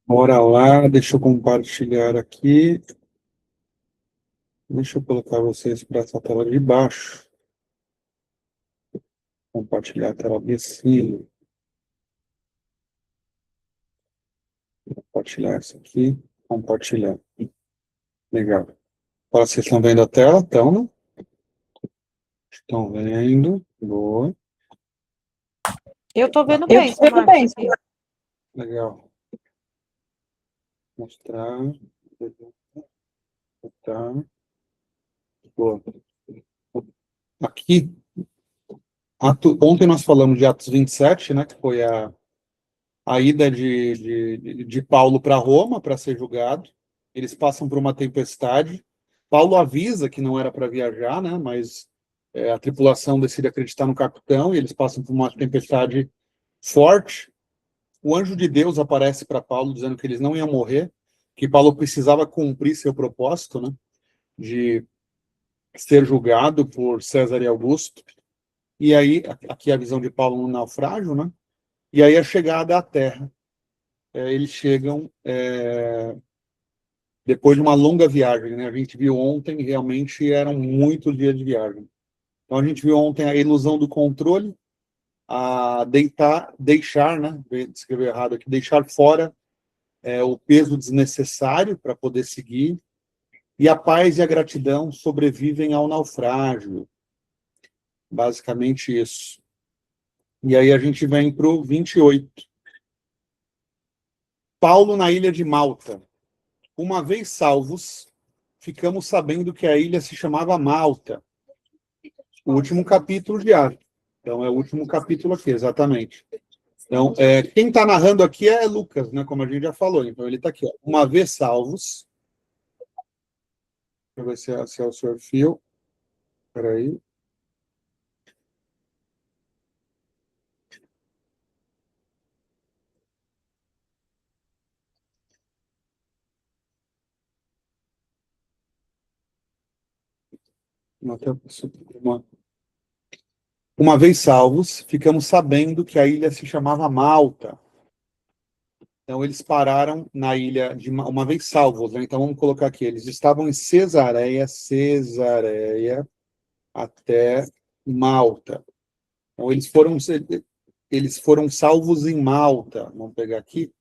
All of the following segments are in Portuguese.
Bora lá, deixa eu compartilhar aqui. Deixa eu colocar vocês para essa tela de baixo. Compartilhar a tela de cima. Compartilhar essa aqui. Compartilhar. Legal. Agora vocês estão vendo a tela? Estão, né? Estão vendo. Boa. Eu estou vendo Eu bem, estou vendo Marcos. bem. Legal. Mostrar. Tá. Boa. Aqui. Ontem nós falamos de Atos 27, né? Que foi a ida de Paulo para Roma para ser julgado. Eles passam por uma tempestade. Paulo avisa que não era para viajar, né? Mas a tripulação decide acreditar no capitão e eles passam por uma tempestade forte. O anjo de Deus aparece para Paulo dizendo que eles não iam morrer, que Paulo precisava cumprir seu propósito, né? De ser julgado por César e Augusto. E aí, aqui a visão de Paulo no naufrágio, né? E aí a chegada à terra. Eles chegam depois de uma longa viagem, né? A gente viu ontem, realmente eram muitos dias de viagem. Então a gente viu ontem a ilusão do controle, a deixar, né? Escrever errado aqui, deixar fora o peso desnecessário para poder seguir, e a paz e a gratidão sobrevivem ao naufrágio. Basicamente isso. E aí a gente vem para o 28. Paulo na ilha de Malta. Uma vez salvos, ficamos sabendo que a ilha se chamava Malta. O último capítulo de Atos. Então, é o último capítulo aqui, exatamente. Então, quem está narrando aqui é Lucas, né, como a gente já falou. Então, ele está aqui. Ó. Uma vez salvos. Deixa eu ver se é o seu fio. Espera aí. Uma vez salvos, ficamos sabendo que a ilha se chamava Malta. Então, eles pararam na ilha, uma vez salvos, né? Então, vamos colocar aqui, eles estavam em Cesareia até Malta. Então, eles foram salvos em Malta. Vamos pegar aqui.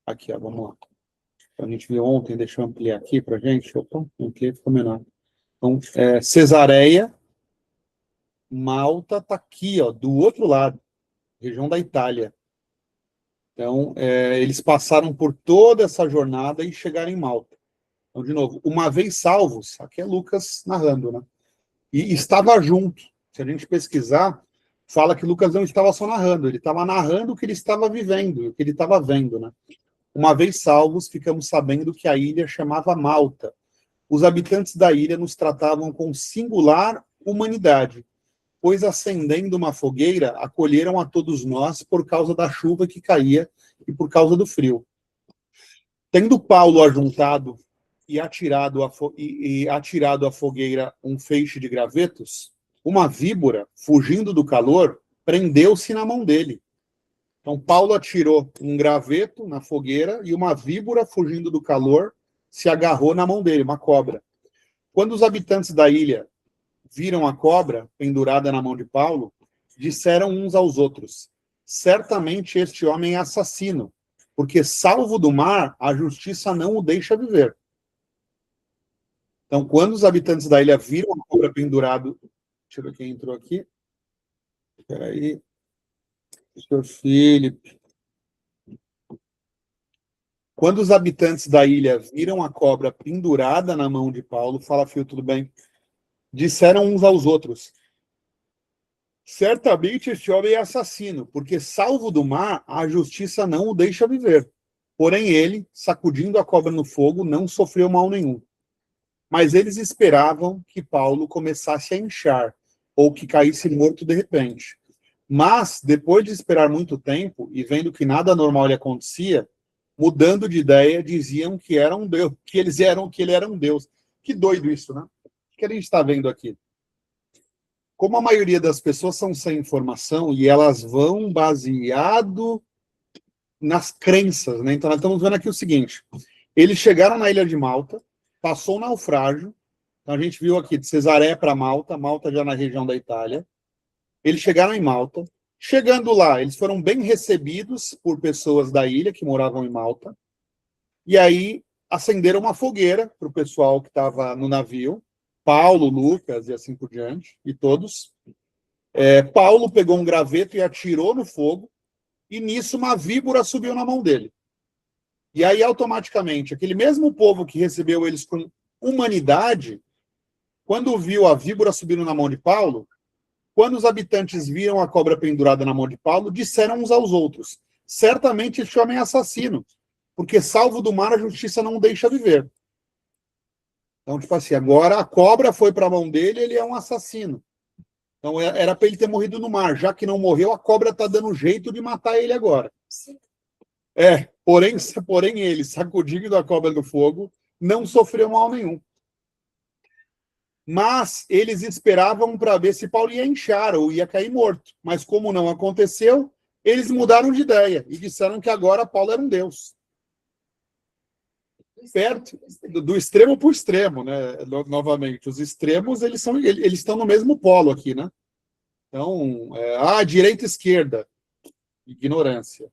Aqui, ó, vamos lá. Então, a gente viu ontem, deixa eu ampliar aqui para a gente. Opa, ampliei, ficou menor. Então, Cesareia, Malta está aqui, ó, do outro lado, região da Itália. Então, eles passaram por toda essa jornada e chegaram em Malta. Então, de novo, uma vez salvos, aqui é Lucas narrando, né? E estava junto. Se a gente pesquisar, fala que Lucas não estava só narrando, ele estava narrando o que ele estava vivendo, o que ele estava vendo, né? Uma vez salvos, ficamos sabendo que a ilha chamava Malta. Os habitantes da ilha nos tratavam com singular humanidade, pois acendendo uma fogueira, acolheram a todos nós por causa da chuva que caía e por causa do frio. Tendo Paulo ajuntado e atirado à fogueira um feixe de gravetos, uma víbora, fugindo do calor, prendeu-se na mão dele. Então, Paulo atirou um graveto na fogueira e uma víbora, fugindo do calor, se agarrou na mão dele, uma cobra. Quando os habitantes da ilha viram a cobra pendurada na mão de Paulo, disseram uns aos outros: certamente este homem é assassino, porque, salvo do mar, a justiça não o deixa viver. Então, quando os habitantes da ilha viram a cobra pendurado... Deixa eu ver quem entrou aqui. Espera aí. Sr. Felipe. Quando os habitantes da ilha viram a cobra pendurada na mão de Paulo, fala, Fio, tudo bem? Disseram uns aos outros: certamente este homem é assassino, porque, salvo do mar, a justiça não o deixa viver. Porém, ele, sacudindo a cobra no fogo, não sofreu mal nenhum. Mas eles esperavam que Paulo começasse a inchar, ou que caísse morto de repente. Mas, depois de esperar muito tempo, e vendo que nada normal lhe acontecia, mudando de ideia, diziam que era um Deus, que ele era um Deus. Que doido isso, né? O que a gente está vendo aqui? Como a maioria das pessoas são sem informação e elas vão baseado nas crenças, né? Então, nós estamos vendo aqui o seguinte: eles chegaram na ilha de Malta, passou o naufrágio, então a gente viu aqui de Cesareia para Malta, Malta já na região da Itália. Eles chegaram em Malta. Chegando lá, eles foram bem recebidos por pessoas da ilha que moravam em Malta. E aí acenderam uma fogueira para o pessoal que estava no navio, Paulo, Lucas e assim por diante, e todos. Paulo pegou um graveto e atirou no fogo, e nisso uma víbora subiu na mão dele. E aí, automaticamente, aquele mesmo povo que recebeu eles com humanidade, quando viu a víbora subindo na mão de Paulo, quando os habitantes viram a cobra pendurada na mão de Paulo, disseram uns aos outros: certamente este homem é assassino, porque salvo do mar a justiça não o deixa viver. Então, tipo assim, agora a cobra foi para a mão dele, ele é um assassino. Então, era para ele ter morrido no mar. Já que não morreu, a cobra está dando jeito de matar ele agora. Porém ele, sacudido a cobra do fogo, não sofreu mal nenhum. Mas eles esperavam para ver se Paulo ia inchar ou ia cair morto. Mas como não aconteceu, eles mudaram de ideia e disseram que agora Paulo era um deus. Perto, do extremo para o extremo, né? Novamente, os extremos eles estão no mesmo polo aqui, né? Então, direita e esquerda, ignorância.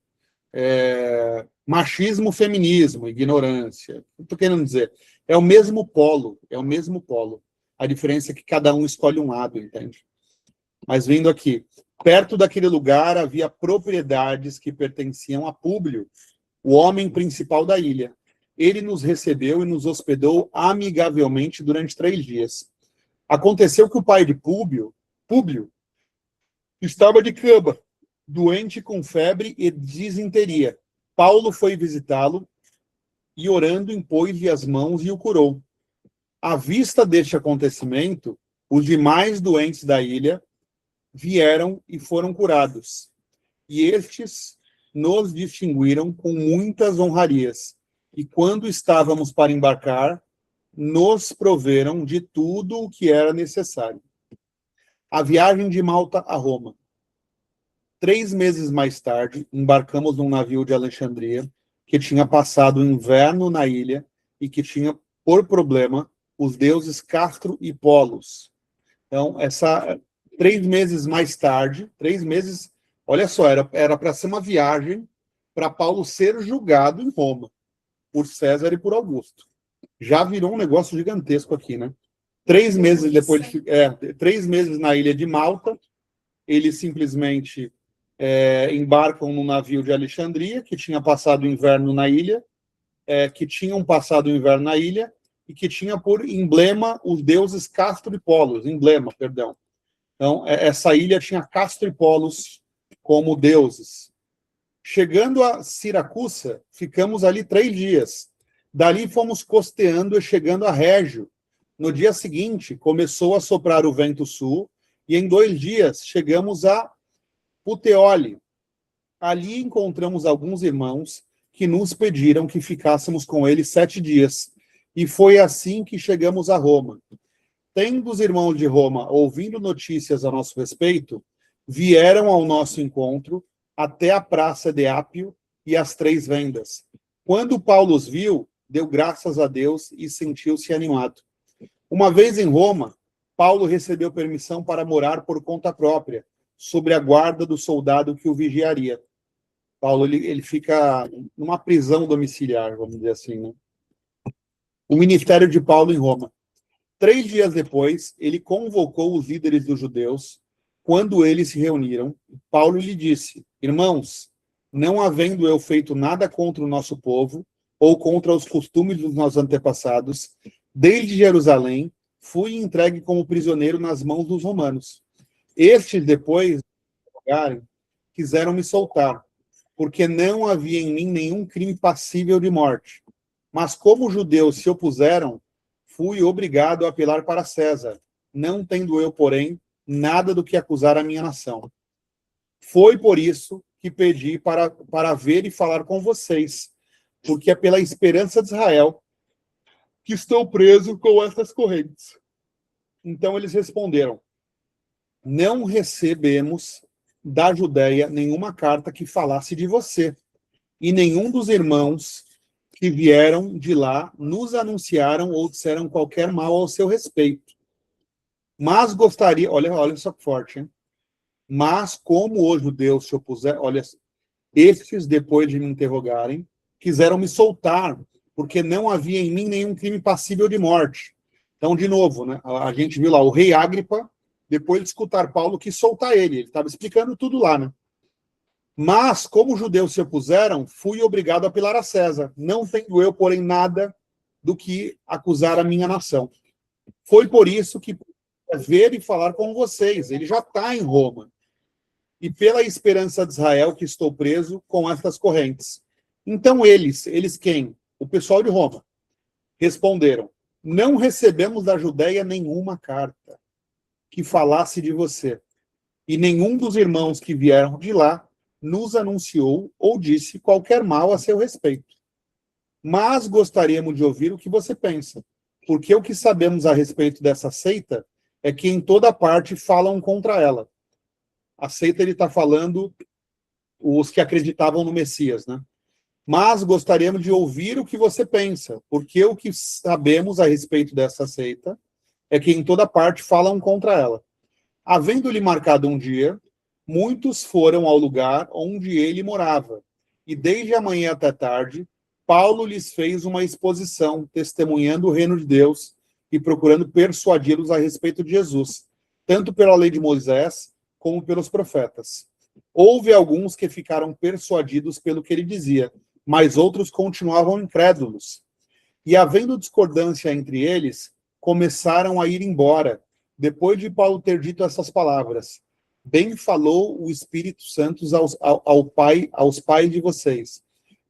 Machismo, feminismo, ignorância. O que estou querendo dizer? É o mesmo polo, é o mesmo polo. A diferença é que cada um escolhe um lado, entende? Mas vindo aqui, perto daquele lugar havia propriedades que pertenciam a Públio, o homem principal da ilha. Ele nos recebeu e nos hospedou amigavelmente durante 3 dias. Aconteceu que o pai de Públio, estava de cama, doente com febre e disenteria. Paulo foi visitá-lo e, orando, impôs-lhe as mãos e o curou. À vista deste acontecimento, os demais doentes da ilha vieram e foram curados. E estes nos distinguiram com muitas honrarias. E quando estávamos para embarcar, nos proveram de tudo o que era necessário. A viagem de Malta a Roma. 3 meses mais tarde, embarcamos num navio de Alexandria, que tinha passado o inverno na ilha e que tinha, por problema, os deuses Castro e Polos. Então, 3 meses mais tarde, 3 meses, olha só, era para ser uma viagem para Paulo ser julgado em Roma, por César e por Augusto. Já virou um negócio gigantesco aqui, né? 3 meses depois, 3 meses na ilha de Malta, eles simplesmente embarcam num navio de Alexandria, que tinha passado o inverno na ilha, e que tinha por emblema os deuses Castro e Polos, perdão. Então, essa ilha tinha Castro e Polos como deuses. Chegando a Siracusa, ficamos ali 3 dias. Dali fomos costeando e chegando a Régio. No dia seguinte, começou a soprar o vento sul, e em 2 dias chegamos a Puteoli. Ali encontramos alguns irmãos que nos pediram que ficássemos com eles 7 dias. E foi assim que chegamos a Roma. Tendo os irmãos de Roma ouvindo notícias a nosso respeito, vieram ao nosso encontro até a praça de Ápio e as 3 vendas. Quando Paulo os viu, deu graças a Deus e sentiu-se animado. Uma vez em Roma, Paulo recebeu permissão para morar por conta própria, sob a guarda do soldado que o vigiaria. Paulo ele fica numa prisão domiciliar, vamos dizer assim, né? O ministério de Paulo em Roma. 3 dias depois, ele convocou os líderes dos judeus. Quando eles se reuniram, Paulo lhe disse: irmãos, não havendo eu feito nada contra o nosso povo ou contra os costumes dos nossos antepassados, desde Jerusalém fui entregue como prisioneiro nas mãos dos romanos. Estes, depois de interrogarem, quiseram me soltar, porque não havia em mim nenhum crime passível de morte. Mas como os judeus se opuseram, fui obrigado a apelar para César, não tendo eu, porém, nada do que acusar a minha nação. Foi por isso que pedi para ver e falar com vocês, porque é pela esperança de Israel que estou preso com essas correntes. Então eles responderam: não recebemos da Judéia nenhuma carta que falasse de você. e nenhum dos irmãos que vieram de lá nos anunciaram ou disseram qualquer mal ao seu respeito. Mas gostaria, olha só que forte, hein? Mas como os judeus se opuseram, olha, estes, depois de me interrogarem, quiseram me soltar, porque não havia em mim nenhum crime passível de morte. Então, de novo, né, a gente viu lá, o rei Agripa, depois de escutar Paulo, quis soltar ele. Ele estava explicando tudo lá, né? Mas, como os judeus se opuseram, fui obrigado a apelar a César. Não tendo eu, porém, nada do que acusar a minha nação. Foi por isso que ver e falar com vocês. Ele já está em Roma. E pela esperança de Israel que estou preso com estas correntes. Então eles quem? O pessoal de Roma, responderam: não recebemos da Judéia nenhuma carta que falasse de você, e nenhum dos irmãos que vieram de lá nos anunciou ou disse qualquer mal a seu respeito. Mas gostaríamos de ouvir o que você pensa, porque o que sabemos a respeito dessa seita é que em toda parte falam contra ela. A seita, ele está falando os que acreditavam no Messias, né? Mas gostaríamos de ouvir o que você pensa, porque o que sabemos a respeito dessa seita é que em toda parte falam contra ela. Havendo-lhe marcado um dia, muitos foram ao lugar onde ele morava, e desde a manhã até tarde, Paulo lhes fez uma exposição, testemunhando o reino de Deus e procurando persuadi-los a respeito de Jesus, tanto pela lei de Moisés, como pelos profetas. Houve alguns que ficaram persuadidos pelo que ele dizia, mas outros continuavam incrédulos. E havendo discordância entre eles, começaram a ir embora, depois de Paulo ter dito essas palavras: bem falou o Espírito Santo aos pais de vocês,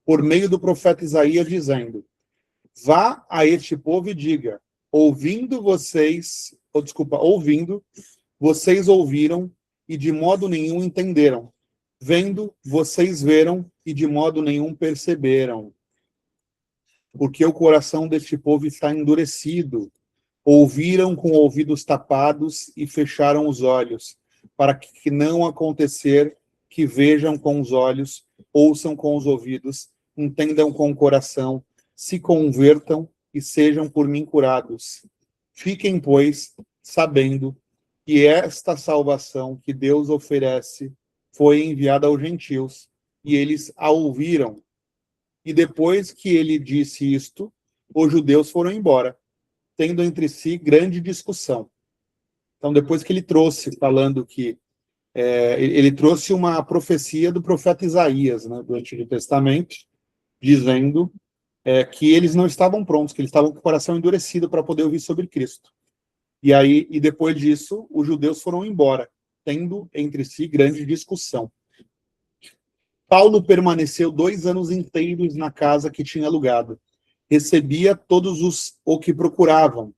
por meio do profeta Isaías, dizendo: vá a este povo e diga, ouvindo, vocês ouviram e de modo nenhum entenderam. Vendo, vocês viram e de modo nenhum perceberam. Porque o coração deste povo está endurecido. Ouviram com ouvidos tapados e fecharam os olhos, para que não acontecer que vejam com os olhos, ouçam com os ouvidos, entendam com o coração, se convertam e sejam por mim curados. Fiquem, pois, sabendo que esta salvação que Deus oferece foi enviada aos gentios, e eles a ouviram. E depois que ele disse isto, os judeus foram embora, tendo entre si grande discussão. Então, depois que ele trouxe, falando que ele trouxe uma profecia do profeta Isaías, né, do Antigo Testamento, dizendo que eles não estavam prontos, que eles estavam com o coração endurecido para poder ouvir sobre Cristo. E depois disso, os judeus foram embora, tendo entre si grande discussão. Paulo permaneceu 2 anos inteiros na casa que tinha alugado. Recebia todos o que procuravam,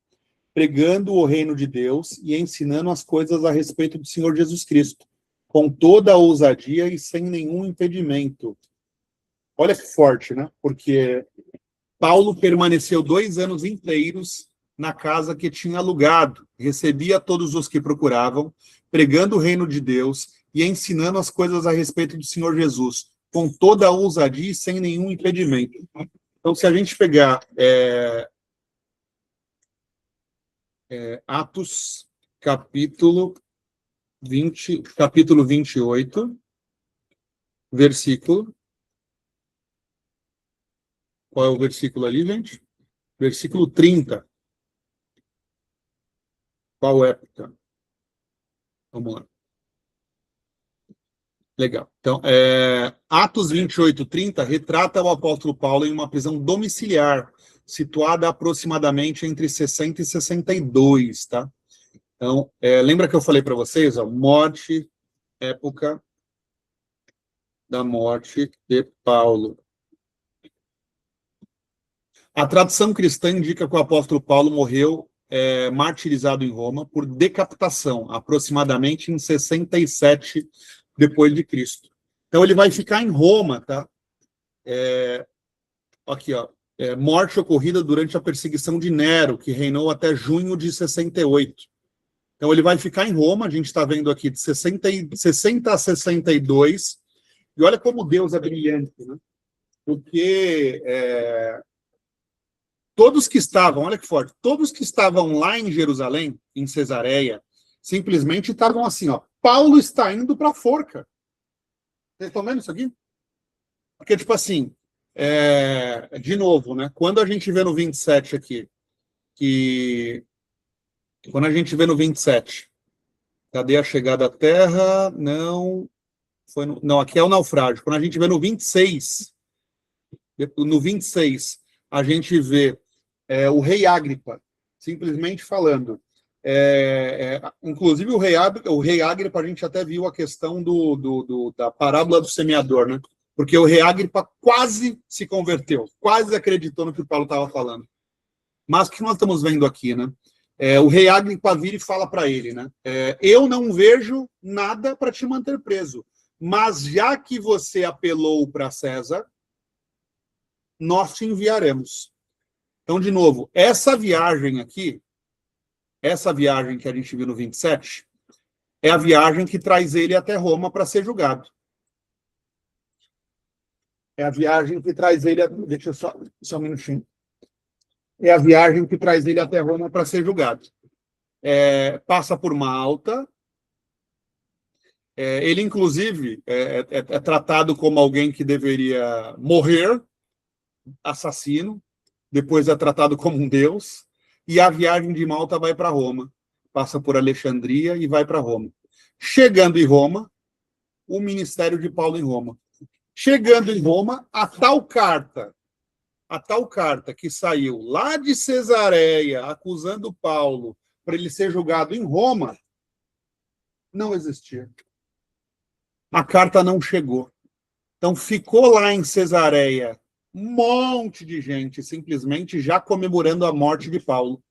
pregando o reino de Deus e ensinando as coisas a respeito do Senhor Jesus Cristo, com toda a ousadia e sem nenhum impedimento. Olha que forte, né? Porque Paulo permaneceu 2 anos inteiros na casa que tinha alugado, recebia todos os que procuravam, pregando o reino de Deus e ensinando as coisas a respeito do Senhor Jesus, com toda a ousadia e sem nenhum impedimento. Então, se a gente pegar Atos, capítulo 28, versículo... Qual é o versículo ali, gente? Versículo 30. Qual época? Vamos lá. Legal. Então, Atos 28, 30 retrata o apóstolo Paulo em uma prisão domiciliar, situada aproximadamente entre 60 e 62, tá? Então, lembra que eu falei para vocês, ó, época da morte de Paulo. A tradição cristã indica que o apóstolo Paulo morreu martirizado em Roma por decapitação, aproximadamente em 67 depois de Cristo. Então ele vai ficar em Roma, tá? Aqui, ó, morte ocorrida durante a perseguição de Nero, que reinou até junho de 68. Então ele vai ficar em Roma, a gente está vendo aqui de 60 a 62, e olha como Deus é brilhante, né? porque todos que estavam, olha que forte, todos que estavam lá em Jerusalém, em Cesareia, simplesmente estavam assim, ó, Paulo está indo para a forca. Vocês estão vendo isso aqui? Porque, tipo assim, de novo, né? Quando a gente vê no 27 aqui, quando a gente vê no 27, cadê a chegada à terra? Não, não, aqui é o naufrágio. Quando a gente vê no 26, a gente vê o rei Agripa, simplesmente falando. Inclusive, o rei Agripa, a gente até viu a questão da parábola do semeador, né? Porque o rei Agripa quase se converteu, quase acreditou no que o Paulo estava falando. Mas o que nós estamos vendo aqui, né? O rei Agripa vira e fala para ele, né? Eu não vejo nada para te manter preso, mas já que você apelou para César, nós te enviaremos. Então, de novo, essa viagem aqui, essa viagem que a gente viu no 27, é a viagem que traz ele até Roma para ser julgado. É a viagem que traz ele... Deixa eu só um minutinho. É a viagem que traz ele até Roma para ser julgado. Passa por Malta. Ele, inclusive, é tratado como alguém que deveria morrer, assassino. Depois é tratado como um deus. E a viagem de Malta vai para Roma. Passa por Alexandria e vai para Roma. Chegando em Roma, o ministério de Paulo em Roma. Chegando em Roma, a tal carta que saiu lá de Cesareia, acusando Paulo para ele ser julgado em Roma, não existia. A carta não chegou. Então, ficou lá em Cesareia um monte de gente simplesmente já comemorando a morte de Paulo.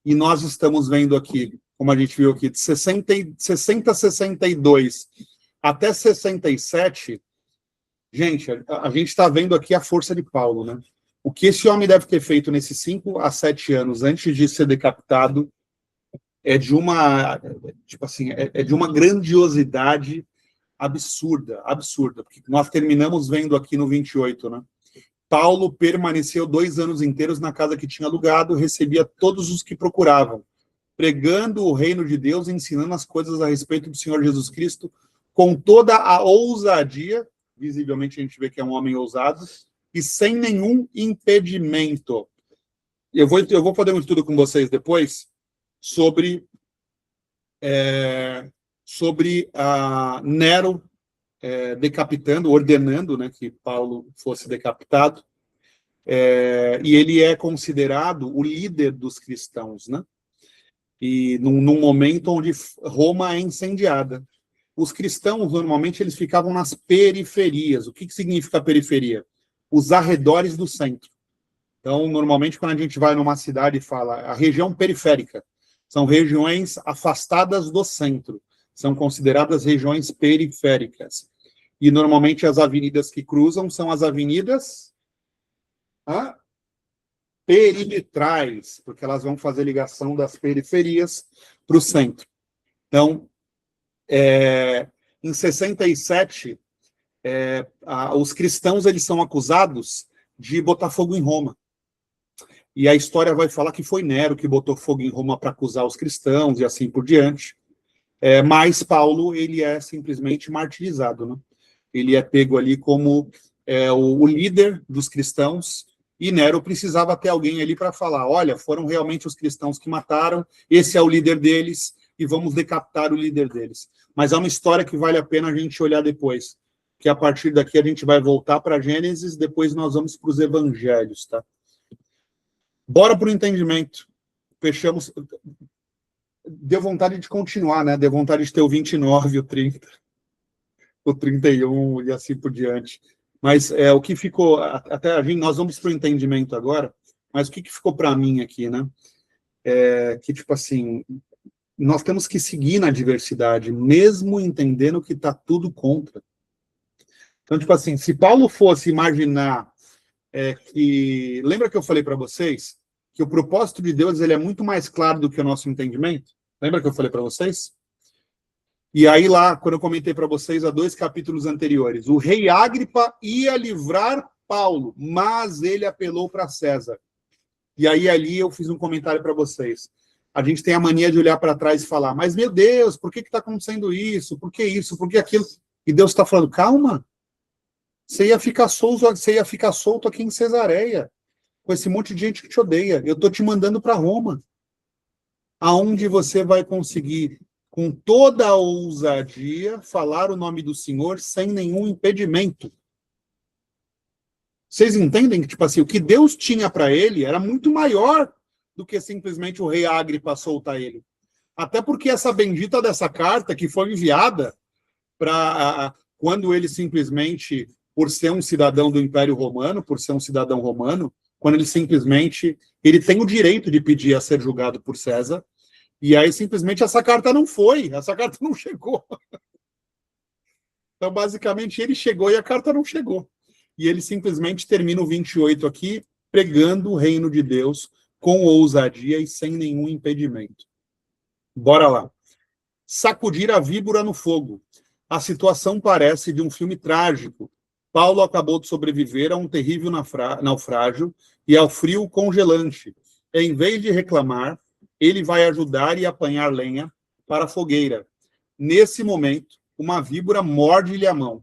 E nós estamos vendo aqui, como a gente viu aqui, de 60 a 62 até 67, gente, a gente está vendo aqui a força de Paulo, né? O que esse homem deve ter feito nesses 5 a 7 anos antes de ser decapitado é de uma, tipo assim, de uma grandiosidade absurda, porque nós terminamos vendo aqui no 28, né? Paulo permaneceu 2 anos inteiros na casa que tinha alugado, recebia todos os que procuravam, pregando o reino de Deus, ensinando as coisas a respeito do Senhor Jesus Cristo, com toda a ousadia, visivelmente a gente vê que é um homem ousado, e sem nenhum impedimento. Eu vou fazer um estudo com vocês depois sobre a Nero decapitando, ordenando, né, que Paulo fosse decapitado, e ele é considerado o líder dos cristãos, né? E num momento onde Roma é incendiada. Os cristãos, normalmente, eles ficavam nas periferias. O que significa periferia? Os arredores do centro. Então, normalmente, quando a gente vai numa cidade e fala a região periférica, são regiões afastadas do centro. São consideradas regiões periféricas. E, normalmente, as avenidas que cruzam são as avenidas perimetrais, porque elas vão fazer ligação das periferias para o centro. Então, em 67, os cristãos eles são acusados de botar fogo em Roma. E a história vai falar que foi Nero que botou fogo em Roma para acusar os cristãos e assim por diante. Mas Paulo, ele é simplesmente martirizado, né? Ele é pego ali como o líder dos cristãos, e Nero precisava ter alguém ali para falar, olha, foram realmente os cristãos que mataram, esse é o líder deles, e vamos decapitar o líder deles. Mas é uma história que vale a pena a gente olhar depois, que a partir daqui a gente vai voltar para Gênesis, depois nós vamos para os evangelhos, tá? Bora para o entendimento. Fechamos. Deu vontade de continuar, né? Deu vontade de ter o 29, o 30, o 31 e assim por diante. Mas o que ficou, até a gente, nós vamos para o entendimento agora, mas o que ficou para mim aqui, né? Que, tipo assim, nós temos que seguir na diversidade, mesmo entendendo que está tudo contra. Então, tipo assim, se Paulo fosse imaginar que... Lembra que eu falei para vocês que o propósito de Deus ele é muito mais claro do que o nosso entendimento? Lembra que eu falei para vocês? E aí lá, quando eu comentei para vocês há 2 capítulos anteriores, o rei Agripa ia livrar Paulo, mas ele apelou para César. E aí ali eu fiz um comentário para vocês. A gente tem a mania de olhar para trás e falar, mas meu Deus, por que está acontecendo isso? Por que isso? Por que aquilo? E Deus está falando, calma, você ia ficar solto aqui em Cesareia, com esse monte de gente que te odeia. Eu estou te mandando para Roma, aonde você vai conseguir, com toda a ousadia, falar o nome do Senhor sem nenhum impedimento. Vocês entendem que, tipo assim, o que Deus tinha para ele era muito maior do que simplesmente o rei Agripa soltar ele. Até porque essa bendita dessa carta que foi enviada para quando ele simplesmente, por ser um cidadão do Império Romano, por ser um cidadão romano, quando ele tem o direito de pedir a ser julgado por César, e aí simplesmente essa carta não chegou. Então, basicamente, ele chegou e a carta não chegou. E ele simplesmente termina o 28 aqui, pregando o reino de Deus com ousadia e sem nenhum impedimento. Bora lá. Sacudir a víbora no fogo. A situação parece de um filme trágico. Paulo acabou de sobreviver a um terrível naufrágio e ao frio congelante. Em vez de reclamar, ele vai ajudar e apanhar lenha para a fogueira. Nesse momento, uma víbora morde-lhe a mão.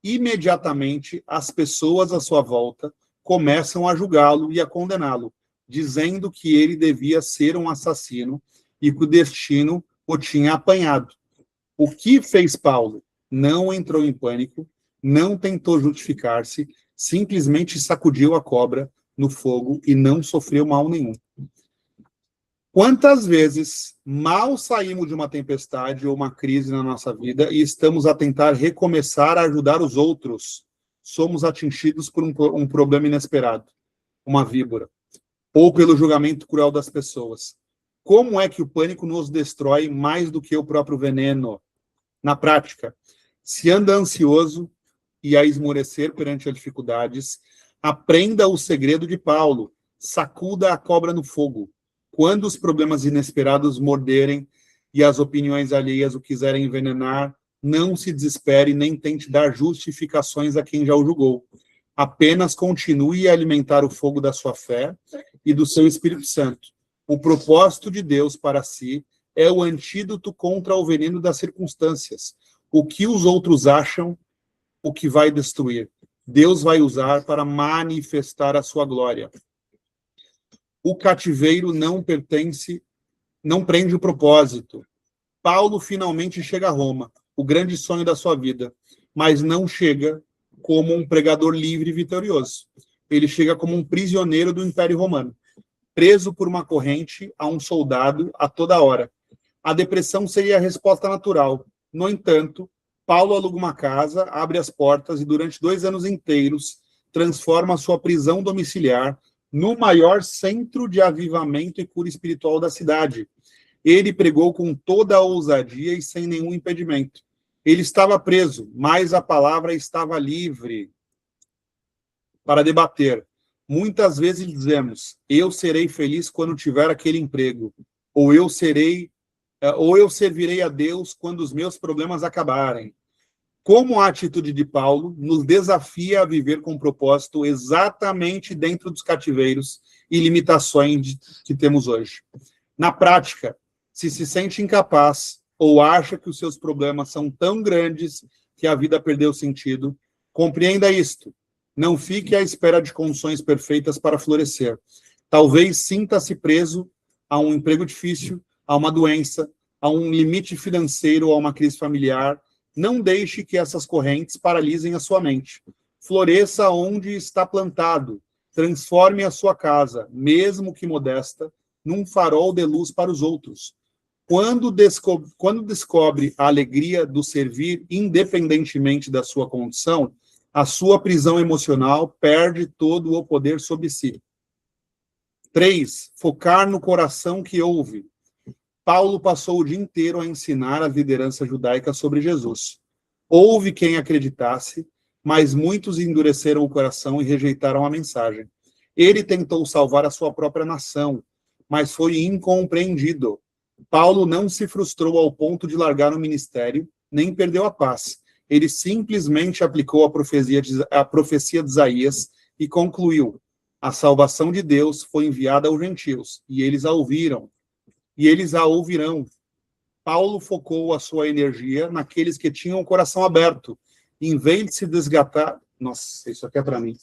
Imediatamente, as pessoas à sua volta começam a julgá-lo e a condená-lo, dizendo que ele devia ser um assassino e que o destino o tinha apanhado. O que fez Paulo? Não entrou em pânico, não tentou justificar-se, simplesmente sacudiu a cobra no fogo e não sofreu mal nenhum. Quantas vezes mal saímos de uma tempestade ou uma crise na nossa vida e estamos a tentar recomeçar a ajudar os outros, somos atingidos por um problema inesperado, uma víbora, ou pelo julgamento cruel das pessoas. Como é que o pânico nos destrói mais do que o próprio veneno? Na prática, se anda ansioso e a esmorecer perante as dificuldades, aprenda o segredo de Paulo, sacuda a cobra no fogo. Quando os problemas inesperados morderem e as opiniões alheias o quiserem envenenar, não se desespere nem tente dar justificações a quem já o julgou. Apenas continue a alimentar o fogo da sua fé e do seu Espírito Santo. O propósito de Deus para si é o antídoto contra o veneno das circunstâncias. O que os outros acham, o que vai destruir. Deus vai usar para manifestar a sua glória. O cativeiro não prende o propósito. Paulo finalmente chega a Roma, o grande sonho da sua vida, mas não chega como um pregador livre e vitorioso. Ele chega como um prisioneiro do Império Romano, preso por uma corrente a um soldado a toda hora. A depressão seria a resposta natural. No entanto, Paulo aluga uma casa, abre as portas e durante 2 anos inteiros transforma a sua prisão domiciliar no maior centro de avivamento e cura espiritual da cidade. Ele pregou com toda a ousadia e sem nenhum impedimento. Ele estava preso, mas a palavra estava livre para debater. Muitas vezes dizemos, eu serei feliz quando tiver aquele emprego, ou eu servirei a Deus quando os meus problemas acabarem. Como a atitude de Paulo nos desafia a viver com propósito exatamente dentro dos cativeiros e limitações que temos hoje. Na prática, se sente incapaz ou acha que os seus problemas são tão grandes que a vida perdeu sentido, compreenda isto. Não fique à espera de condições perfeitas para florescer. Talvez sinta-se preso a um emprego difícil, a uma doença, a um limite financeiro ou a uma crise familiar. Não deixe que essas correntes paralisem a sua mente. Floresça onde está plantado. Transforme a sua casa, mesmo que modesta, num farol de luz para os outros. Quando descobre a alegria do servir, independentemente da sua condição, a sua prisão emocional perde todo o poder sobre si. 3. Focar no coração que ouve. Paulo passou o dia inteiro a ensinar a liderança judaica sobre Jesus. Houve quem acreditasse, mas muitos endureceram o coração e rejeitaram a mensagem. Ele tentou salvar a sua própria nação, mas foi incompreendido. Paulo não se frustrou ao ponto de largar o ministério, nem perdeu a paz. Ele simplesmente aplicou a profecia de Isaías e concluiu: a salvação de Deus foi enviada aos gentios, e eles a ouviram, e eles a ouvirão. Paulo focou a sua energia naqueles que tinham o coração aberto, em vez de se desgastar. Nossa, isso aqui é para mim.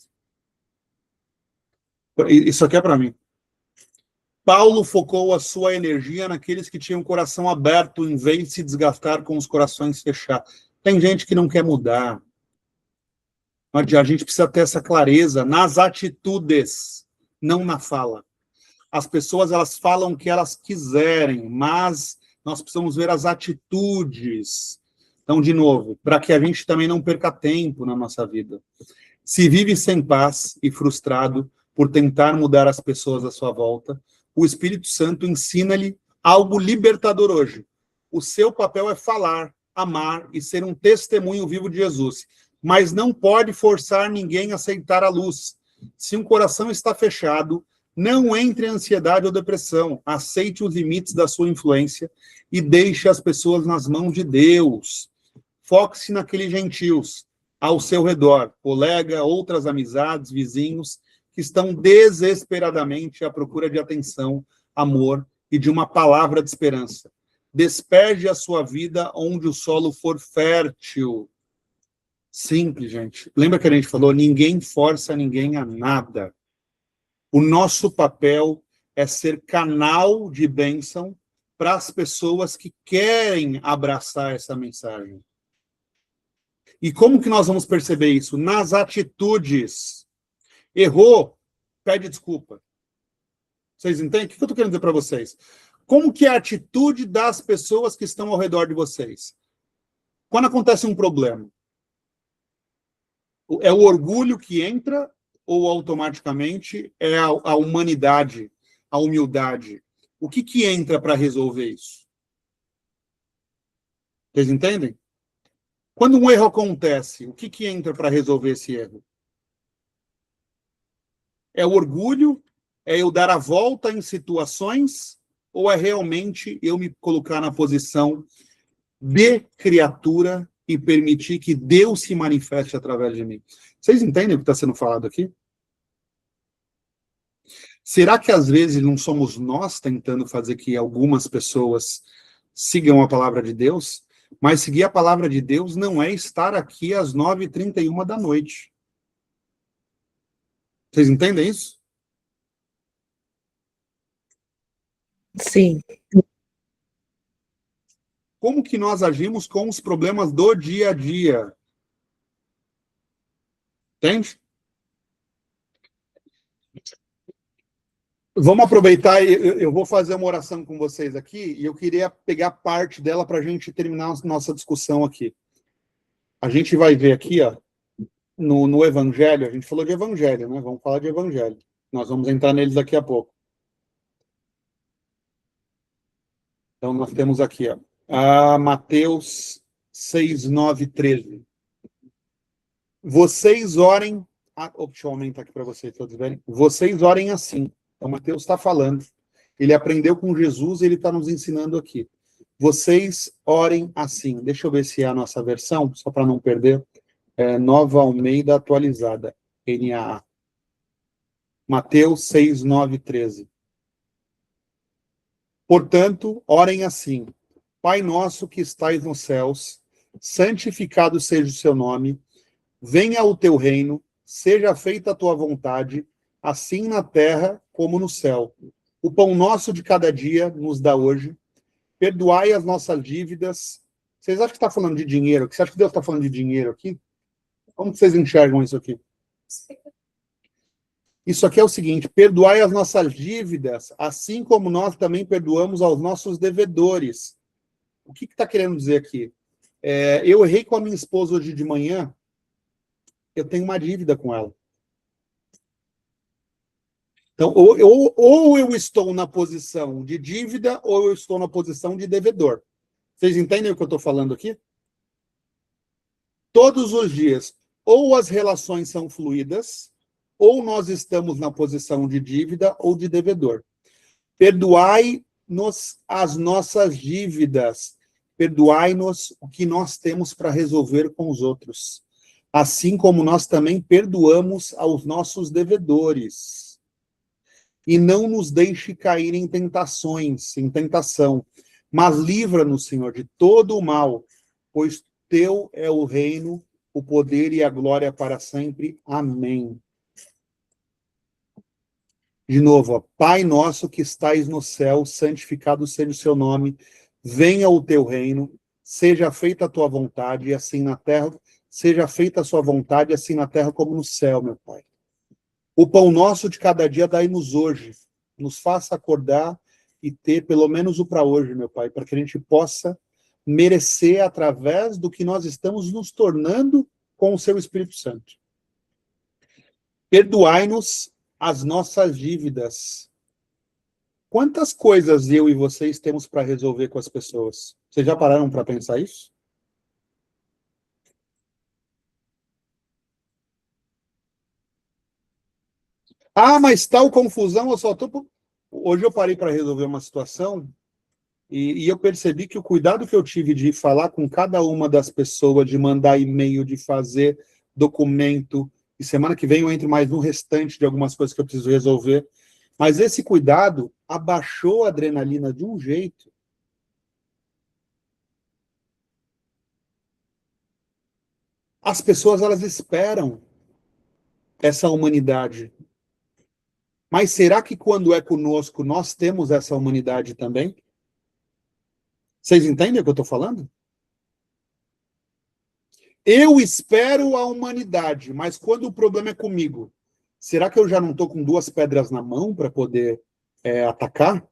Isso aqui é para mim. Paulo focou a sua energia naqueles que tinham o coração aberto, em vez de se desgastar com os corações fechados. Tem gente que não quer mudar. A gente precisa ter essa clareza nas atitudes, não na fala. As pessoas, elas falam o que elas quiserem, mas nós precisamos ver as atitudes. Então, de novo, para que a gente também não perca tempo na nossa vida. Se vive sem paz e frustrado por tentar mudar as pessoas à sua volta, o Espírito Santo ensina-lhe algo libertador hoje. O seu papel é falar, amar e ser um testemunho vivo de Jesus, mas não pode forçar ninguém a aceitar a luz. Se um coração está fechado, não entre em ansiedade ou depressão. Aceite os limites da sua influência e deixe as pessoas nas mãos de Deus. Foque-se naqueles gentios ao seu redor, colega, outras amizades, vizinhos, que estão desesperadamente à procura de atenção, amor e de uma palavra de esperança. Despeje a sua vida onde o solo for fértil. Simples, gente. Lembra que a gente falou? Ninguém força ninguém a nada. O nosso papel é ser canal de bênção para as pessoas que querem abraçar essa mensagem. E como que nós vamos perceber isso? Nas atitudes. Errou, pede desculpa. Vocês entendem? O que eu estou querendo dizer para vocês? Como que é a atitude das pessoas que estão ao redor de vocês? Quando acontece um problema, é o orgulho que entra ou automaticamente é a humanidade, a humildade? O que entra para resolver isso? Vocês entendem? Quando um erro acontece, o que entra para resolver esse erro? É o orgulho? É eu dar a volta em situações? Ou é realmente eu me colocar na posição de criatura e permitir que Deus se manifeste através de mim? Vocês entendem o que está sendo falado aqui? Será que às vezes não somos nós tentando fazer que algumas pessoas sigam a palavra de Deus? Mas seguir a palavra de Deus não é estar aqui às 9h31 da noite. Vocês entendem isso? Sim. Como que nós agimos com os problemas do dia a dia? Entende? Vamos aproveitar, eu vou fazer uma oração com vocês aqui, e eu queria pegar parte dela para a gente terminar a nossa discussão aqui. A gente vai ver aqui, ó, no Evangelho, a gente falou de Evangelho, né? Vamos falar de Evangelho. Nós vamos entrar neles daqui a pouco. Então, nós temos aqui, ó, Mateus 6, 9, 13. Vocês orem... deixa eu aumentar aqui para vocês todos verem. Vocês orem assim. Então, Mateus está falando. Ele aprendeu com Jesus e ele está nos ensinando aqui. Vocês orem assim. Deixa eu ver se é a nossa versão, só para não perder. Nova Almeida atualizada. NAA. Mateus 6, 9, 13. Portanto, orem assim. Pai nosso que estais nos céus, santificado seja o seu nome, venha o teu reino, seja feita a tua vontade, assim na terra como no céu. O pão nosso de cada dia nos dá hoje. Perdoai as nossas dívidas. Vocês acham que está falando de dinheiro? Você acha que Deus está falando de dinheiro aqui? Como vocês enxergam isso aqui? Isso aqui é o seguinte: perdoai as nossas dívidas, assim como nós também perdoamos aos nossos devedores. O que está querendo dizer aqui? Eu errei com a minha esposa hoje de manhã, eu tenho uma dívida com ela. Então, ou eu estou na posição de dívida, ou eu estou na posição de devedor. Vocês entendem o que eu estou falando aqui? Todos os dias, ou as relações são fluídas, ou nós estamos na posição de dívida ou de devedor. Perdoai-nos as nossas dívidas. Perdoai-nos o que nós temos para resolver com os outros. assim como nós também perdoamos aos nossos devedores. E não nos deixe cair em tentações, em tentação, mas livra-nos, Senhor, de todo o mal, pois teu é o reino, o poder e a glória para sempre. Amém. De novo, ó, Pai nosso que estais no céu, santificado seja o seu nome, venha o teu reino, seja feita a tua vontade, assim na terra, seja feita a sua vontade, assim na terra como no céu, meu Pai. O pão nosso de cada dia dai-nos hoje, nos faça acordar e ter pelo menos o para hoje, meu Pai, para que a gente possa merecer através do que nós estamos nos tornando com o seu Espírito Santo. Perdoai-nos as nossas dívidas. Quantas coisas eu e vocês temos para resolver com as pessoas? Vocês já pararam para pensar isso? Ah, mas tal confusão, eu só tô... Hoje eu parei para resolver uma situação e eu percebi que o cuidado que eu tive de falar com cada uma das pessoas, de mandar e-mail, de fazer documento, e semana que vem eu entro mais no restante de algumas coisas que eu preciso resolver, mas esse cuidado abaixou a adrenalina de um jeito. As pessoas, elas esperam essa humanidade. Mas será que quando é conosco, nós temos essa humanidade também? Vocês entendem o que eu estou falando? Eu espero a humanidade, mas quando o problema é comigo, será que eu já não estou com duas pedras na mão para poder atacar?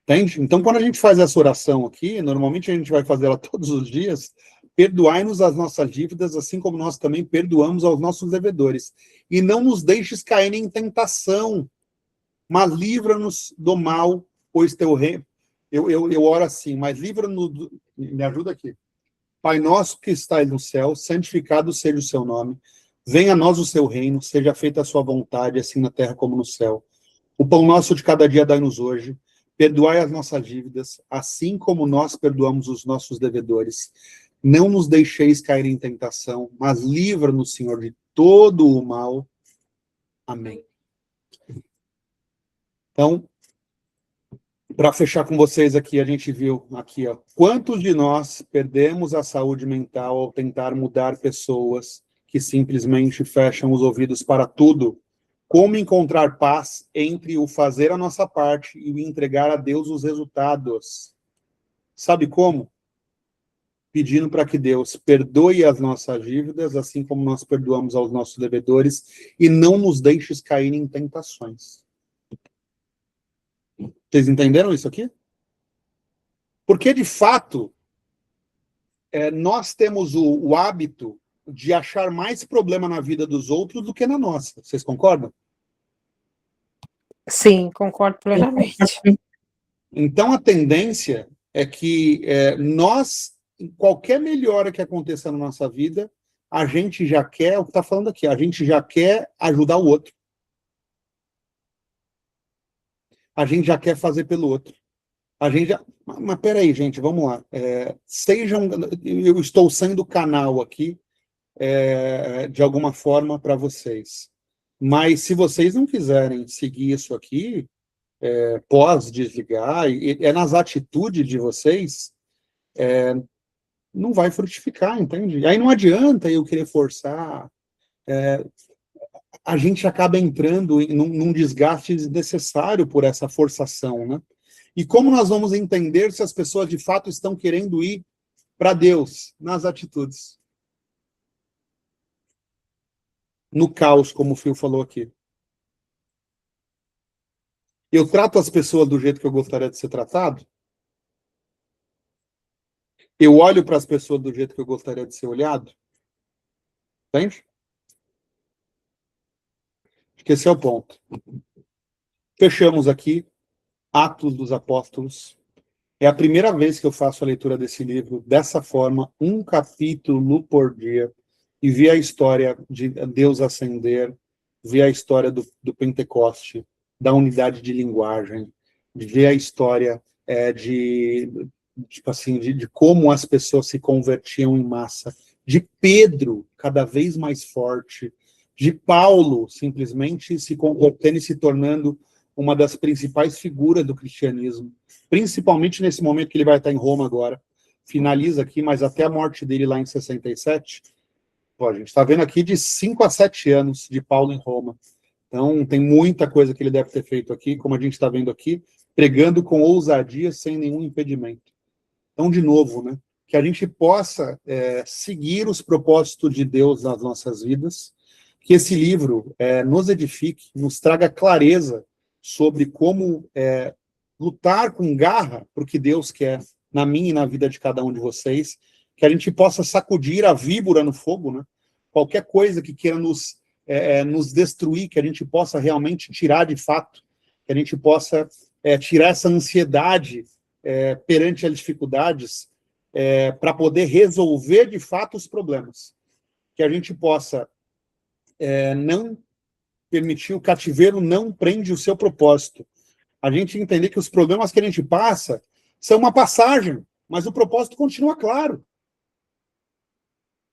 Entende? Então, quando a gente faz essa oração aqui, normalmente a gente vai fazer ela todos os dias, perdoai-nos as nossas dívidas, assim como nós também perdoamos aos nossos devedores. E não nos deixes cair em tentação, mas livra-nos do mal, pois teu reino... Eu oro assim, mas livra-nos... Me ajuda aqui. Pai nosso que estais no céu, santificado seja o seu nome. Venha a nós o seu reino, seja feita a sua vontade, assim na terra como no céu. O pão nosso de cada dia dai-nos hoje. Perdoai as nossas dívidas, assim como nós perdoamos os nossos devedores. Não nos deixeis cair em tentação, mas livra-nos, Senhor, de todo o mal. Amém. Então, para fechar com vocês aqui, a gente viu aqui, ó, quantos de nós perdemos a saúde mental ao tentar mudar pessoas que simplesmente fecham os ouvidos para tudo? Como encontrar paz entre o fazer a nossa parte e o entregar a Deus os resultados? Sabe como? Pedindo para que Deus perdoe as nossas dívidas, assim como nós perdoamos aos nossos devedores, e não nos deixes cair em tentações. Vocês entenderam isso aqui? Porque, de fato, nós temos o hábito de achar mais problema na vida dos outros do que na nossa. Vocês concordam? Sim, concordo plenamente. Então, a tendência é que nós, em qualquer melhora que aconteça na nossa vida, a gente já quer, o que está falando aqui, a gente já quer ajudar o outro. A gente já quer fazer pelo outro. A gente já... Mas peraí, gente, vamos lá. Eu estou sendo canal aqui, de alguma forma, para vocês. Mas se vocês não quiserem seguir isso aqui, pós-desligar, nas atitudes de vocês, não vai frutificar, entende? E aí não adianta eu querer forçar, a gente acaba entrando num desgaste desnecessário por essa forçação, né? E como nós vamos entender se as pessoas de fato estão querendo ir para Deus? Nas atitudes. No caos, como o Phil falou aqui. Eu trato as pessoas do jeito que eu gostaria de ser tratado? Eu olho para as pessoas do jeito que eu gostaria de ser olhado? Entende? Acho que esse é o ponto. Fechamos aqui Atos dos Apóstolos. É a primeira vez que eu faço a leitura desse livro dessa forma, um capítulo por dia, e ver a história de Deus ascender, ver a história do Pentecoste, da unidade de linguagem, de ver a história tipo assim, de como as pessoas se convertiam em massa, de Pedro cada vez mais forte, de Paulo simplesmente se convertendo e se tornando uma das principais figuras do cristianismo, principalmente nesse momento que ele vai estar em Roma agora. Finaliza aqui, mas até a morte dele lá em 67, pô, a gente está vendo aqui de 5 a 7 anos de Paulo em Roma. Então, tem muita coisa que ele deve ter feito aqui, como a gente está vendo aqui, pregando com ousadia, sem nenhum impedimento. Então, de novo, né, que a gente possa seguir os propósitos de Deus nas nossas vidas, que esse livro nos edifique, nos traga clareza sobre como lutar com garra para o que Deus quer na minha e na vida de cada um de vocês, que a gente possa sacudir a víbora no fogo, né? Qualquer coisa que queira nos destruir, que a gente possa realmente tirar de fato, que a gente possa tirar essa ansiedade perante as dificuldades, para poder resolver de fato os problemas. Que a gente possa não permitir, o cativeiro não prende o seu propósito. A gente entender que os problemas que a gente passa são uma passagem, mas o propósito continua claro.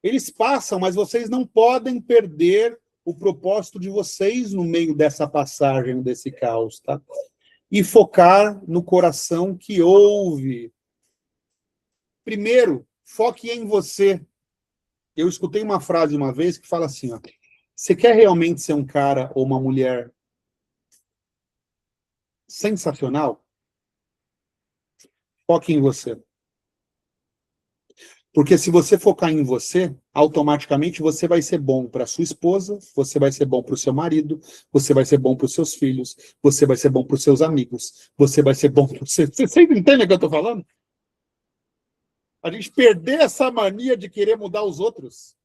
Eles passam, mas vocês não podem perder o propósito de vocês no meio dessa passagem, desse caos, tá? E focar no coração que ouve. Primeiro, foque em você. Eu escutei uma frase uma vez que fala assim, ó, você quer realmente ser um cara ou uma mulher sensacional? Foque em você. Porque se você focar em você, automaticamente você vai ser bom para sua esposa, você vai ser bom para o seu marido, você vai ser bom para os seus filhos, você vai ser bom para os seus amigos, você vai ser bom para os seus... Você entende o que eu estou falando? A gente perder essa mania de querer mudar os outros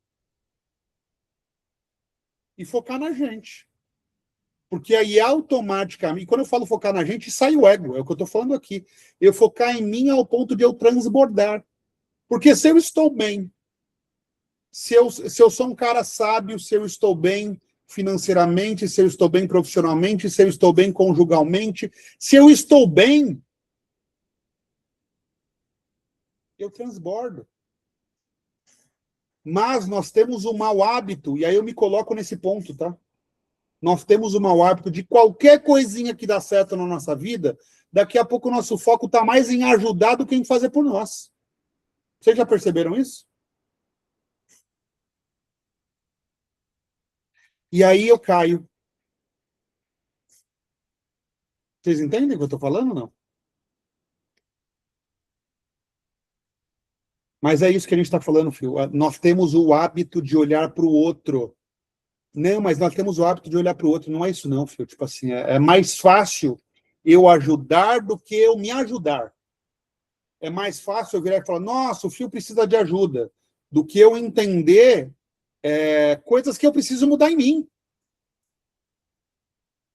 e focar na gente. Porque aí automaticamente, quando eu falo focar na gente, sai o ego, é o que eu estou falando aqui. Eu focar em mim ao ponto de eu transbordar. Porque se eu estou bem, se eu sou um cara sábio, se eu estou bem financeiramente, se eu estou bem profissionalmente, se eu estou bem conjugalmente, se eu estou bem, eu transbordo. Mas nós temos um mau hábito, e aí eu me coloco nesse ponto, tá? Nós temos o mau hábito de qualquer coisinha que dá certo na nossa vida, daqui a pouco o nosso foco está mais em ajudar do que em fazer por nós. Vocês já perceberam isso? E aí eu caio. Vocês entendem o que eu estou falando ou não? Mas é isso que a gente está falando, Fio. Nós temos o hábito de olhar para o outro. Não, mas nós temos o hábito de olhar para o outro. Não é isso não, Fio. Tipo assim, é mais fácil eu ajudar do que eu me ajudar. É mais fácil eu virar e falar, nossa, o Fio precisa de ajuda, do que eu entender coisas que eu preciso mudar em mim.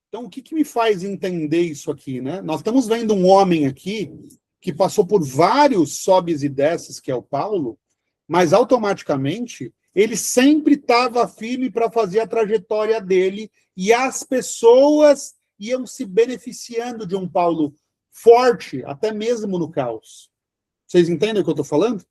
Então, o que me faz entender isso aqui, né? Nós estamos vendo um homem aqui que passou por vários sobes e desces, que é o Paulo, mas automaticamente ele sempre estava firme para fazer a trajetória dele e as pessoas iam se beneficiando de um Paulo forte, até mesmo no caos. Vocês entendem o que eu estou falando?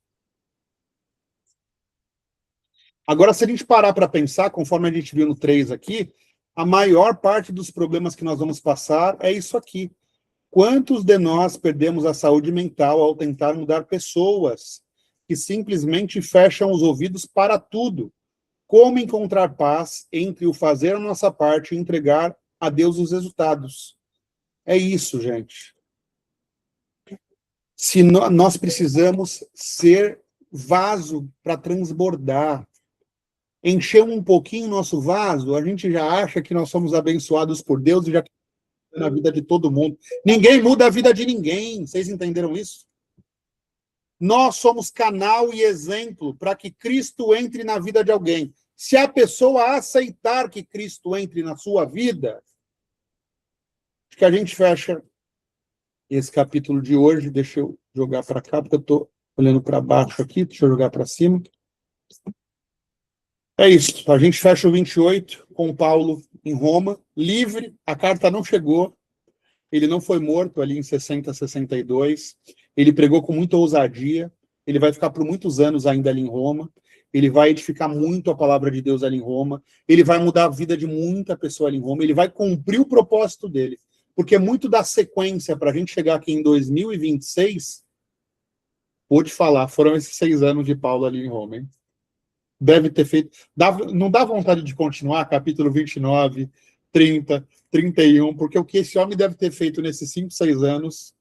Agora, se a gente parar para pensar, conforme a gente viu no 3 aqui, a maior parte dos problemas que nós vamos passar é isso aqui. Quantos de nós perdemos a saúde mental ao tentar mudar pessoas que simplesmente fecham os ouvidos para tudo? Como encontrar paz entre o fazer a nossa parte e entregar a Deus os resultados? É isso, gente. Se nós precisamos ser vaso para transbordar, encher um pouquinho nosso vaso, a gente já acha que nós somos abençoados por Deus e já na vida de todo mundo. Ninguém muda a vida de ninguém. Vocês entenderam isso? Nós somos canal e exemplo para que Cristo entre na vida de alguém. Se a pessoa aceitar que Cristo entre na sua vida, acho que a gente fecha esse capítulo de hoje. Deixa eu jogar para cá, porque eu estou olhando para baixo aqui. Deixa eu jogar para cima. É isso. A gente fecha o 28 com Paulo em Roma, livre. A carta não chegou. Ele não foi morto ali em 60, 62. Ele pregou com muita ousadia. Ele vai ficar por muitos anos ainda ali em Roma. ele vai edificar muito a palavra de Deus ali em Roma, ele vai mudar a vida de muita pessoa ali em Roma, ele vai cumprir o propósito dele. Porque muito da sequência para a gente chegar aqui em 2026, pode falar, foram esses 6 anos de Paulo ali em Roma, hein? Deve ter feito. Não dá vontade de continuar, capítulo 29, 30, 31, porque o que esse homem deve ter feito nesses 5, 6 anos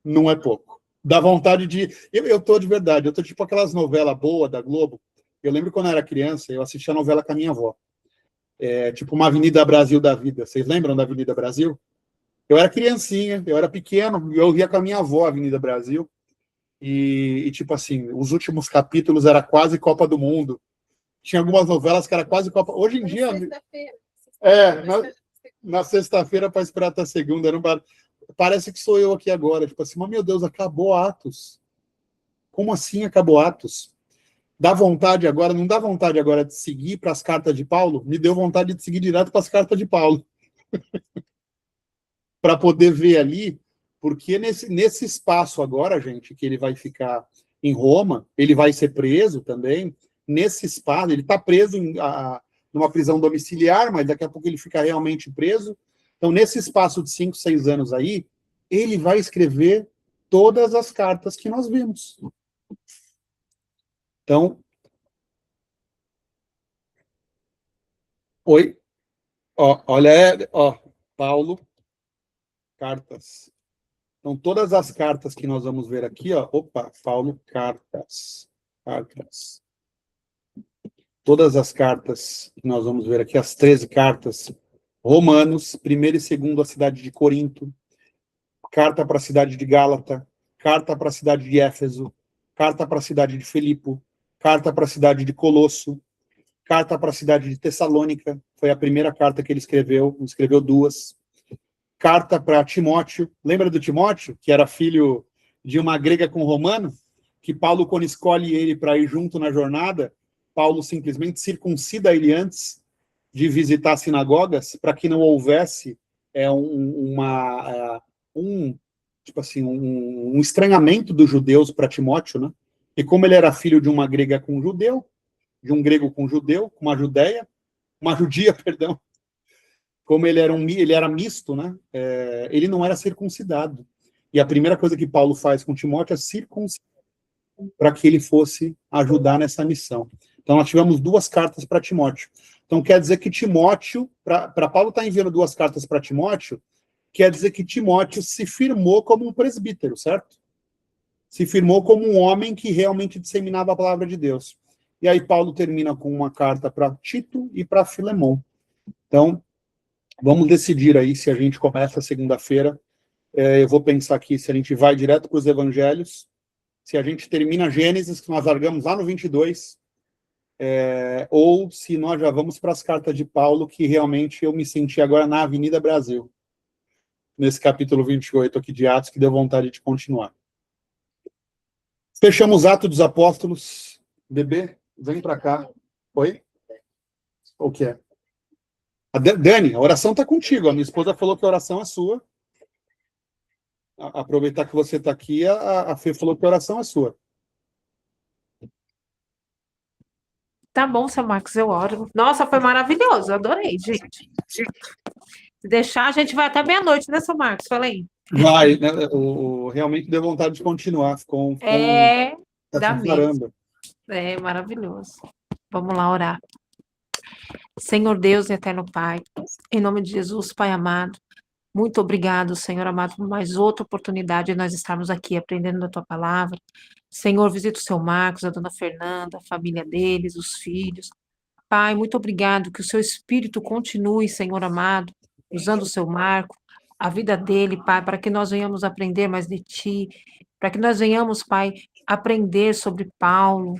não é pouco. Dá vontade de. Eu tô de verdade, eu tô tipo aquelas novelas boas da Globo. Eu lembro quando eu era criança, eu assistia a novela com a minha avó. Tipo uma Avenida Brasil da vida. Vocês lembram da Avenida Brasil? Eu era criancinha, eu era pequeno, e eu via com a minha avó a Avenida Brasil. E tipo assim, os últimos capítulos era quase Copa do Mundo. Tinha algumas novelas que era quase Copa. Hoje em dia. Na sexta-feira para esperar até segunda. Parece que sou eu aqui agora. Tipo assim, mas meu Deus, acabou Atos. Como assim acabou Atos? Dá vontade agora, não dá vontade agora de seguir para as cartas de Paulo? Me deu vontade de seguir direto para as cartas de Paulo. Para poder ver ali, porque nesse espaço agora, gente, que ele vai ficar em Roma, ele vai ser preso também. Nesse espaço, ele está preso numa prisão domiciliar, mas daqui a pouco ele fica realmente preso. Então, nesse espaço de 5, 6 anos aí, ele vai escrever todas as cartas que nós vimos. Então, oi, olha, Paulo, cartas. Então, todas as cartas que nós vamos ver aqui, Paulo, cartas. Todas as cartas que nós vamos ver aqui, as 13 cartas, Romanos, 1º e 2º, a cidade de Corinto, carta para a cidade de Gálata, carta para a cidade de Éfeso, carta para a cidade de Filipo, carta para a cidade de Colosso, carta para a cidade de Tessalônica, foi a primeira carta que ele escreveu 2. Carta para Timóteo, lembra do Timóteo, que era filho de uma grega com um romano? Que Paulo, quando escolhe ele para ir junto na jornada, Paulo simplesmente circuncida ele antes de visitar sinagogas, para que não houvesse um estranhamento dos judeus para Timóteo, né? E como ele era filho de uma grega com um judeu, de um grego com um judeu, com uma judia, perdão, como ele era misto, né? Ele não era circuncidado. E a primeira coisa que Paulo faz com Timóteo é circuncidar, para que ele fosse ajudar nessa missão. Então, nós tivemos 2 cartas para Timóteo. Então, quer dizer que Timóteo, para Paulo estar enviando 2 cartas para Timóteo, quer dizer que Timóteo se firmou como um presbítero, certo? Se firmou como um homem que realmente disseminava a palavra de Deus. E aí Paulo termina com uma carta para Tito e para Filemão. Então, vamos decidir aí se a gente começa segunda-feira. Eu vou pensar aqui se a gente vai direto para os evangelhos, se a gente termina Gênesis, que nós largamos lá no 22, ou se nós já vamos para as cartas de Paulo, que realmente eu me senti agora na Avenida Brasil, nesse capítulo 28 aqui de Atos, que deu vontade de continuar. Fechamos Atos dos Apóstolos. Bebê, vem para cá. Oi? O que é? Dani, a oração está contigo. A minha esposa falou que a oração é sua. Aproveitar que você está aqui, a Fê falou que a oração é sua. Tá bom, seu Marcos, eu oro. Nossa, foi maravilhoso, adorei, gente. Se deixar, a gente vai até meia-noite, né, seu Marcos? Falei. Vai, né? Realmente deu vontade de continuar. Dá mesmo. Caramba. Maravilhoso. Vamos lá orar. Senhor Deus e eterno Pai, em nome de Jesus, Pai amado, muito obrigado, Senhor amado, por mais outra oportunidade de nós estarmos aqui aprendendo da Tua palavra. Senhor, visita o seu Marcos, a dona Fernanda, a família deles, os filhos. Pai, muito obrigado, que o seu Espírito continue, Senhor amado, usando o seu Marco, a vida dele, Pai, para que nós venhamos aprender mais de Ti, para que nós venhamos, Pai, aprender sobre Paulo,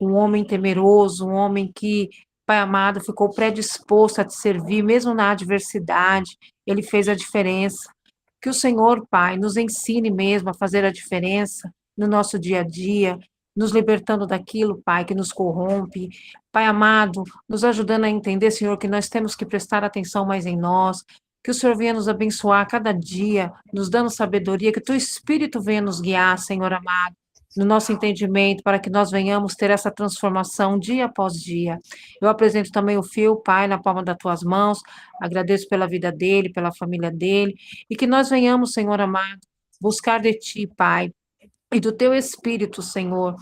um homem temeroso, um homem que, Pai amado, ficou predisposto a te servir, mesmo na adversidade, ele fez a diferença. Que o Senhor, Pai, nos ensine mesmo a fazer a diferença no nosso dia a dia, nos libertando daquilo, Pai, que nos corrompe. Pai amado, nos ajudando a entender, Senhor, que nós temos que prestar atenção mais em nós, que o Senhor venha nos abençoar cada dia, nos dando sabedoria, que o Teu Espírito venha nos guiar, Senhor amado. no nosso entendimento, para que nós venhamos ter essa transformação dia após dia. Eu apresento também o Fio, Pai, na palma das tuas mãos, agradeço pela vida dele, pela família dele, e que nós venhamos, Senhor amado, buscar de ti, Pai, e do teu Espírito, Senhor,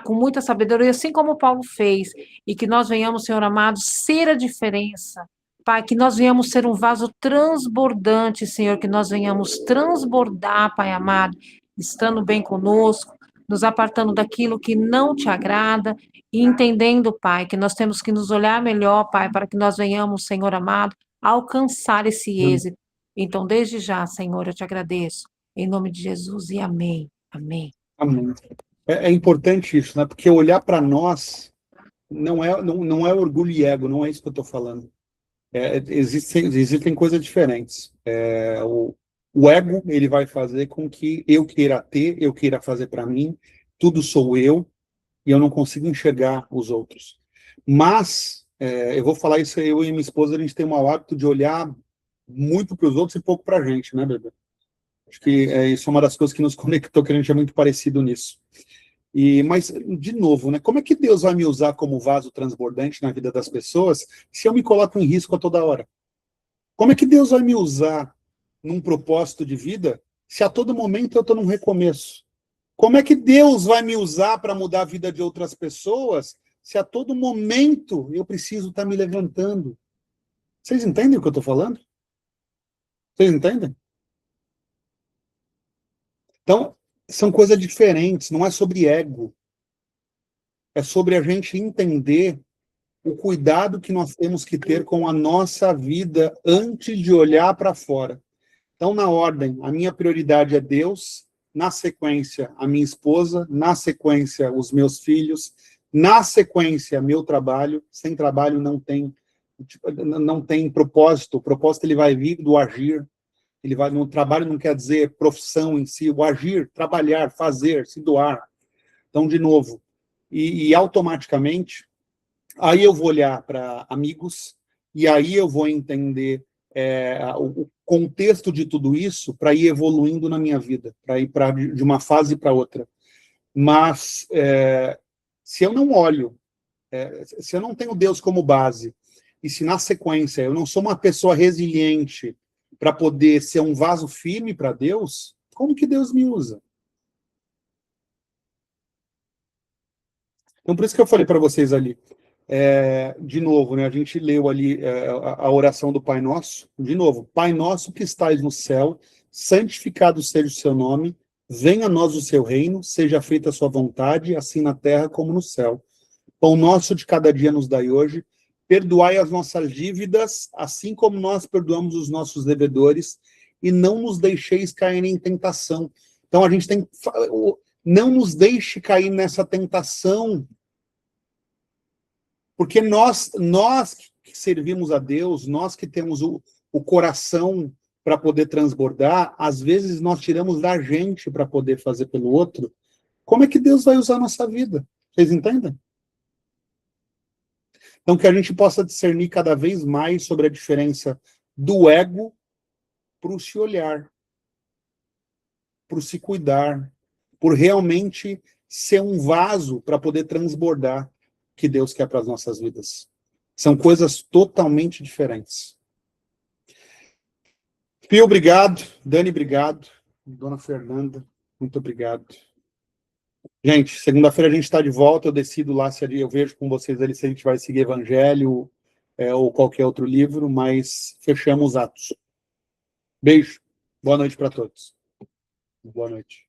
com muita sabedoria, assim como Paulo fez, e que nós venhamos, Senhor amado, ser a diferença. Pai, que nós venhamos ser um vaso transbordante, Senhor, que nós venhamos transbordar, Pai amado, estando bem conosco, nos apartando daquilo que não te agrada, e entendendo, Pai, que nós temos que nos olhar melhor, Pai, para que nós venhamos, Senhor amado, alcançar esse êxito. Então, desde já, Senhor, eu te agradeço. Em nome de Jesus e amém. Amém. Amém. É importante isso, né? Porque olhar para nós não é orgulho e ego, não é isso que eu estou falando. Existem coisas diferentes. O ego, ele vai fazer com que eu queira fazer para mim, tudo sou eu, e eu não consigo enxergar os outros. Mas, eu vou falar isso, eu e minha esposa, a gente tem o mau hábito de olhar muito para os outros e pouco para a gente, né, bebê? Acho que isso é uma das coisas que nos conectou, que a gente é muito parecido nisso. Mas, de novo, né, como é que Deus vai me usar como vaso transbordante na vida das pessoas se eu me coloco em risco a toda hora? Como é que Deus vai me usar num propósito de vida se a todo momento eu estou num recomeço? Como é que Deus vai me usar para mudar a vida de outras pessoas se a todo momento eu preciso estar me levantando? Vocês entendem o que eu estou falando? Vocês entendem? Então, são coisas diferentes, não é sobre ego. É sobre a gente entender o cuidado que nós temos que ter com a nossa vida antes de olhar para fora. Então, na ordem, a minha prioridade é Deus, na sequência, a minha esposa, na sequência, os meus filhos, na sequência, meu trabalho. Sem trabalho não tem propósito. O propósito ele vai vir do agir. No trabalho não quer dizer profissão em si, o agir, trabalhar, fazer, se doar. Então, de novo, e automaticamente, aí eu vou olhar para amigos, e aí eu vou entender o contexto de tudo isso para ir evoluindo na minha vida, para ir de uma fase para outra. Mas, se eu não olho, se eu não tenho Deus como base, e se na sequência eu não sou uma pessoa resiliente para poder ser um vaso firme para Deus, como que Deus me usa? Então, por isso que eu falei para vocês ali, de novo, né, a gente leu ali a oração do Pai Nosso, de novo, Pai Nosso que estais no céu, santificado seja o seu nome, venha a nós o seu reino, seja feita a sua vontade, assim na terra como no céu. Pão nosso de cada dia nos dai hoje, perdoai as nossas dívidas, assim como nós perdoamos os nossos devedores, e não nos deixeis cair em tentação. Então a gente tem que... Não nos deixe cair nessa tentação, porque nós que servimos a Deus, nós que temos o coração para poder transbordar, às vezes nós tiramos da gente para poder fazer pelo outro. Como é que Deus vai usar a nossa vida? Vocês entendem? Então, que a gente possa discernir cada vez mais sobre a diferença do ego para o se olhar, para o se cuidar, por realmente ser um vaso para poder transbordar que Deus quer para as nossas vidas. São coisas totalmente diferentes. Pio, obrigado. Dani, obrigado. Dona Fernanda, muito obrigado. Gente, segunda-feira a gente está de volta, eu decido lá se eu vejo com vocês ali se a gente vai seguir Evangelho ou qualquer outro livro, mas fechamos Atos. Beijo. Boa noite para todos. Boa noite.